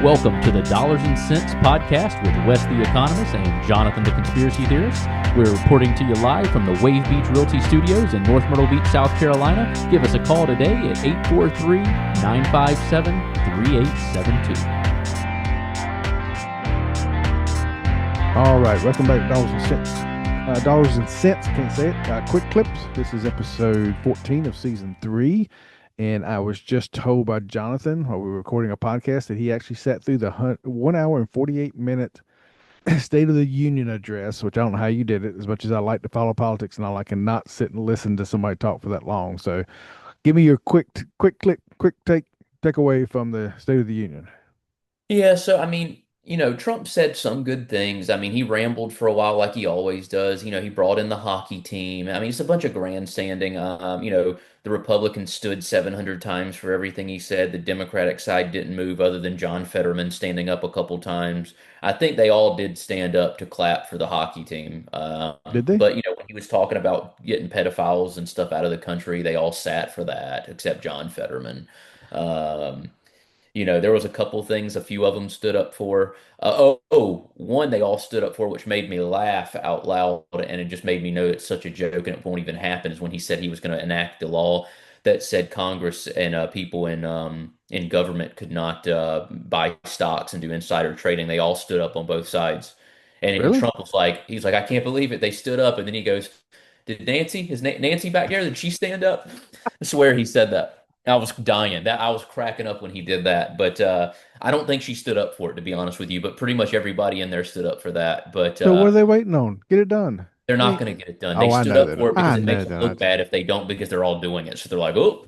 Welcome to the Dollars and Cents podcast with Wes the Economist and Jonathan the Conspiracy Theorist. We're reporting to you live from the Wave Beach Realty Studios in North Myrtle Beach, South Carolina. Give us a call today at 843-957-3872. All right, welcome back to Dollars and Cents. Dollars and Cents, can't say it. Quick clips. This is episode 14 of season 3. And I was just told by Jonathan while we were recording a podcast that he actually sat through the 1 hour and 48-minute State of the Union address, which I don't know how you did it. As much as I like to follow politics and all, I cannot sit and listen to somebody talk for that long. So give me your quick takeaway from the State of the Union. Yeah, so Trump said some good things. I mean, he rambled for a while like he always does. He brought in the hockey team. I mean, it's a bunch of grandstanding. The Republicans stood 700 times for everything he said. The Democratic side didn't move other than John Fetterman standing up a couple times. I think they all did stand up to clap for the hockey team. Did they? But, when he was talking about getting pedophiles and stuff out of the country, they all sat for that, except John Fetterman. Um, there was a couple things, a few of them stood up for. One they all stood up for, which made me laugh out loud, and it just made me know it's such a joke and it won't even happen. Is when he said he was going to enact a law that said Congress and people in government could not buy stocks and do insider trading. They all stood up on both sides, and Really? Trump was like, he's like, I can't believe it. They stood up, and then he goes, "Did Nancy back there? Did she stand up?" I swear he said that. I was dying. That I was cracking up when he did that, but I don't think she stood up for it, to be honest with you. But pretty much everybody in there stood up for that. But So what are they waiting on? Get it done. they're not Hey. going to get it done. They Oh, I stood know up that. for it because I it know makes them look that. bad if they don't, because they're all doing it. So they're like, oh,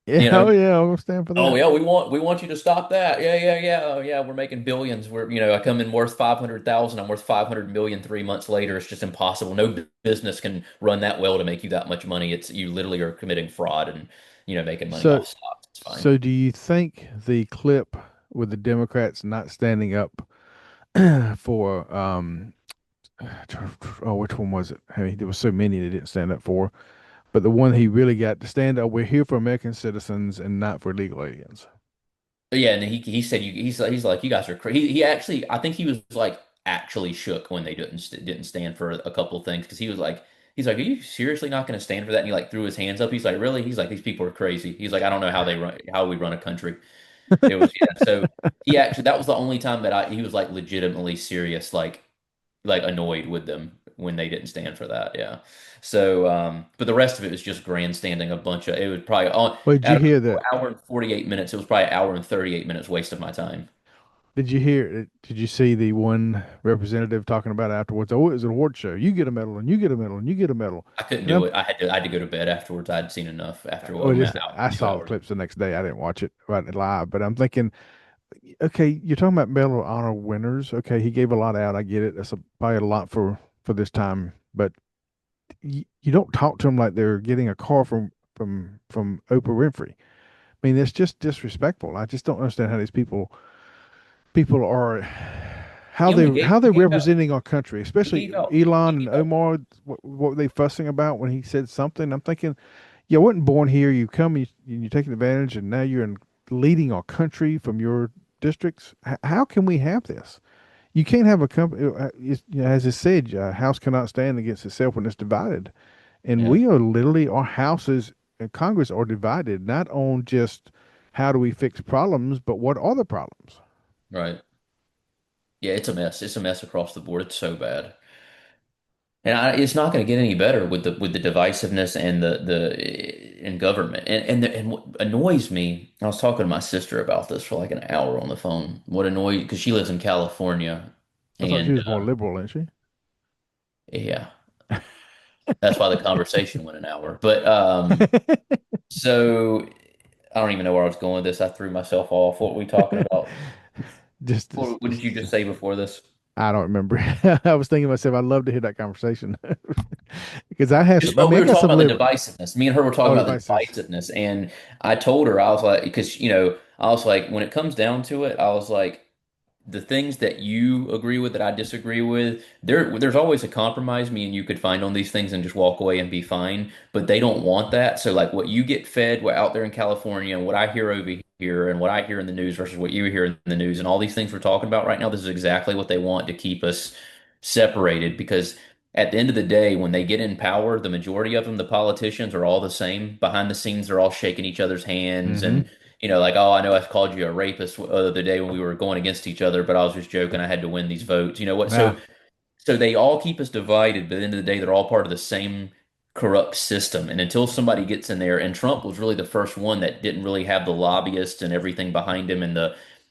Yeah, oh yeah, I'll stand for that. oh yeah, we want you to stop that. Yeah, yeah, yeah, oh, yeah. We're making billions. I come in worth 500,000. I'm worth 500 million 3 months later. It's just impossible. No business can run that well to make you that much money. It's you literally are committing fraud and making money So off stocks. It's fine. So do you think the clip with the Democrats not standing up for which one was it? I mean, there was so many they didn't stand up for, but the one he really got to stand up, we're here for American citizens and not for illegal aliens. Yeah, and he said he's like you guys are crazy. He actually I think he was like actually shook when they didn't stand for a couple of things because he's like, are you seriously not going to stand for that? And he like threw his hands up. He's like, really? He's like, these people are crazy. He's like, I don't know how we run a country. It was yeah. So he actually that was the only time that he was like legitimately serious, like annoyed with them when they didn't stand for that. Yeah. So but the rest of it was just grandstanding a bunch of it was probably on Well, did you out of hear an that? hour and 48 minutes, it was probably an hour and 38 minutes waste of my time. Did you hear? Did you see the one representative talking about it afterwards? Oh, it was an award show. You get a medal, and you get a medal, and you get a medal. I couldn't And do I'm, it. I had to go to bed afterwards. I'd seen enough after well, an just hour, I two saw the hours. clips the next day. I didn't watch it right live, but I'm thinking, okay, you're talking about Medal of Honor winners. Okay, he gave a lot out. I get it. That's probably a lot for this time, but you don't talk to them like they're getting a call from Oprah Winfrey. I mean, it's just disrespectful. I just don't understand how these people are He only how they're he gave out representing our country, he especially gave out he Elon and gave out Omar. What were they fussing about when he said something? I'm thinking, you wasn't born here. You come, you're taking advantage, and now you're leading our country from your districts. How can we have this? You can't have a company, as it said, house cannot stand against itself when it's divided. And yeah, we are literally, our houses and Congress are divided, not on just how do we fix problems, but what are the problems? right. Yeah, it's a mess. It's a mess across the board. It's so bad. And it's not going to get any better with the divisiveness and the in government. And what annoys me, I was talking to my sister about this for like an hour on the phone. What annoys because she lives in California, I thought she and was more liberal, isn't she? yeah, that's why the conversation went an hour. But so I don't even know where I was going with this. I threw myself off. What were we talking about? just, What did you just say before this? I don't remember. I was thinking to myself, I'd love to hear that conversation because I have Just some. I oh, we mean, I were got talking some about the liberal. divisiveness. Me and her were talking Oh, about the devices. divisiveness, and I told her I was like, because I was like, when it comes down to it, I was like, the things that you agree with that I disagree with, there's always a compromise me and you could find on these things and just walk away and be fine. But they don't want that. So like what you get fed, what out there in California, and what I hear over hear and what I hear in the news versus what you hear in the news and all these things we're talking about right now, this is exactly what they want to keep us separated because at the end of the day, when they get in power, the majority of them, the politicians, are all the same. Behind the scenes, they're all shaking each other's hands Mm-hmm. and like, oh, I know I called you a rapist the other day when we were going against each other, but I was just joking. I had to win these votes. You know what? Yeah. So they all keep us divided, but at the end of the day, they're all part of the same corrupt system. And until somebody gets in there, and Trump was really the first one that didn't really have the lobbyists and everything behind him, and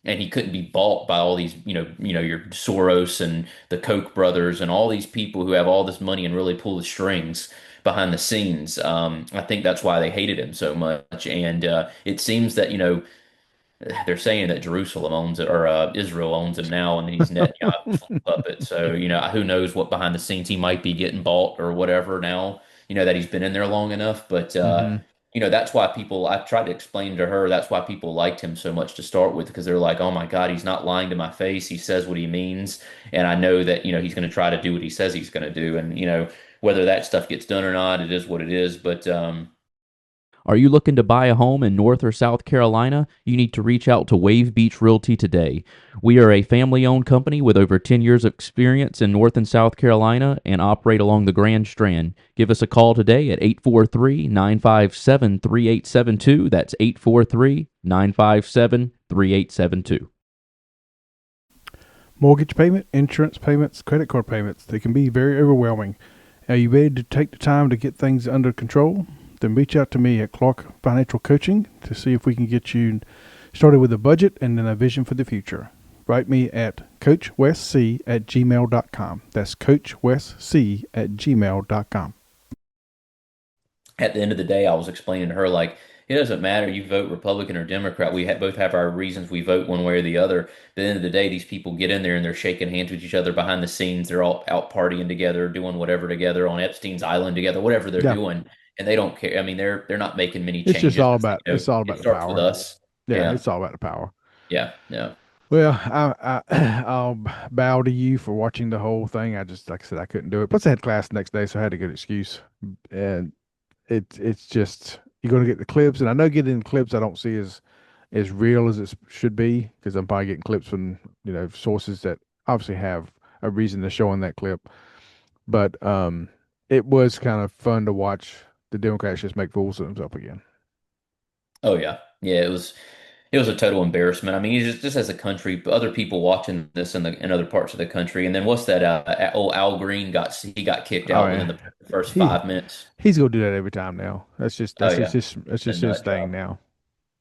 he couldn't be bought by all these, your Soros and the Koch brothers and all these people who have all this money and really pull the strings behind the scenes. I think that's why they hated him so much. And it seems that they're saying that Jerusalem owns it or Israel owns it now, and he's Netanyahu's puppet. So who knows what behind the scenes he might be getting bought or whatever now. That he's been in there long enough, but Mm-hmm. that's why people. I tried to explain to her that's why people liked him so much to start with because they're like, oh my God, he's not lying to my face. He says what he means, and I know that he's going to try to do what he says he's going to do, and whether that stuff gets done or not, it is what it is. But Are you looking to buy a home in North or South Carolina? You need to reach out to Wave Beach Realty today. We are a family-owned company with over 10 years of experience in North and South Carolina and operate along the Grand Strand. Give us a call today at 843-957-3872. That's 843-957-3872. Mortgage payment, insurance payments, credit card payments, they can be very overwhelming. Are you ready to take the time to get things under control? Then reach out to me at Clark Financial Coaching to see if we can get you started with a budget and then a vision for the future. Write me at coachwestc@gmail.com. That's coachwestc@gmail.com. at the end of the day, I was explaining to her like it doesn't matter you vote Republican or Democrat. We both have our reasons we vote one way or the other. At the end of the day, these people get in there and they're shaking hands with each other behind the scenes. They're all out partying together, doing whatever together on Epstein's Island together, whatever they're doing, and they don't care. I mean, they're not making many changes. It's just all about it's all about it the starts power. with us. Yeah, it's all about the power. Yeah. Well, I'll bow to you for watching the whole thing. I just, like I said, I couldn't do it. Plus, I had class the next day, so I had a good excuse. And it's just you're going to get the clips, and I know getting the clips I don't see as real as it should be because I'm probably getting clips from sources that obviously have a reason to show in that clip. But it was kind of fun to watch the Democrats just make fools of themselves again. Oh yeah. It was a total embarrassment. I mean, just as a country, other people watching this in other parts of the country, and then what's that? Old Al Green got kicked out within the first 5 minutes. He's gonna do that every time now. That's just his thing job. now.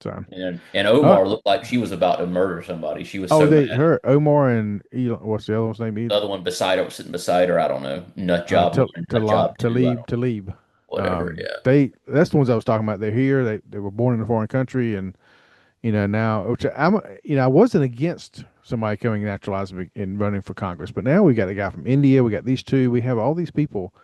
So and Omar looked like she was about to murder somebody. She was mad. Omar and Elon, what's the other one's name? The other one sitting beside her. I don't know. Nut job. Talib. Whatever. That's the ones I was talking about. They're here. They were born in a foreign country, and now, which I wasn't against somebody coming naturalized and running for Congress, but now we got a guy from India. We got these two. We have all these people,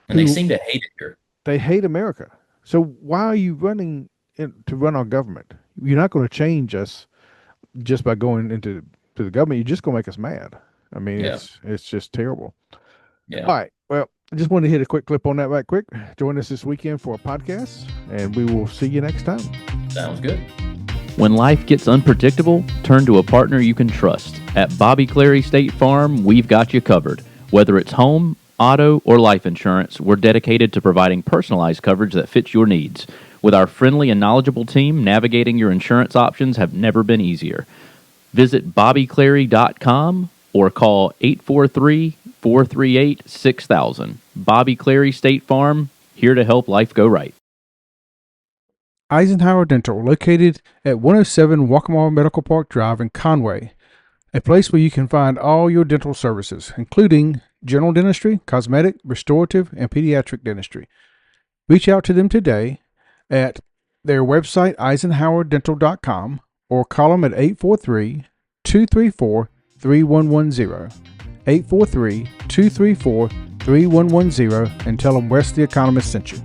and they seem to hate it here. They hate America. So why are you running to run our government? You're not going to change us just by going into the government. You're just going to make us mad. I mean, it's just terrible. Yeah. All right. Well, I just wanted to hit a quick clip on that right quick. Join us this weekend for a podcast, and we will see you next time. Sounds good. When life gets unpredictable, turn to a partner you can trust. At Bobby Clary State Farm, we've got you covered. Whether it's home, auto, or life insurance, we're dedicated to providing personalized coverage that fits your needs. With our friendly and knowledgeable team, navigating your insurance options have never been easier. Visit BobbyClary.com or call 843-438-6000. Bobby Clary State Farm, here to help life go right. Eisenhower Dental, located at 107 Waccamaw Medical Park Drive in Conway, a place where you can find all your dental services, including general dentistry, cosmetic, restorative, and pediatric dentistry. Reach out to them today at their website, eisenhowerdental.com, or call them at 843-234-3110. 843-234-3110 and tell them Wes the Economist sent you.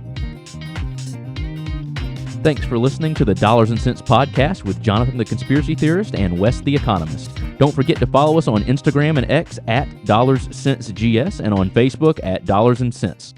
Thanks for listening to the Dollars and Cents Podcast with Jonathan the Conspiracy Theorist and Wes the Economist. Don't forget to follow us on Instagram and X at DollarsCentsGS and on Facebook at Dollars and Cents.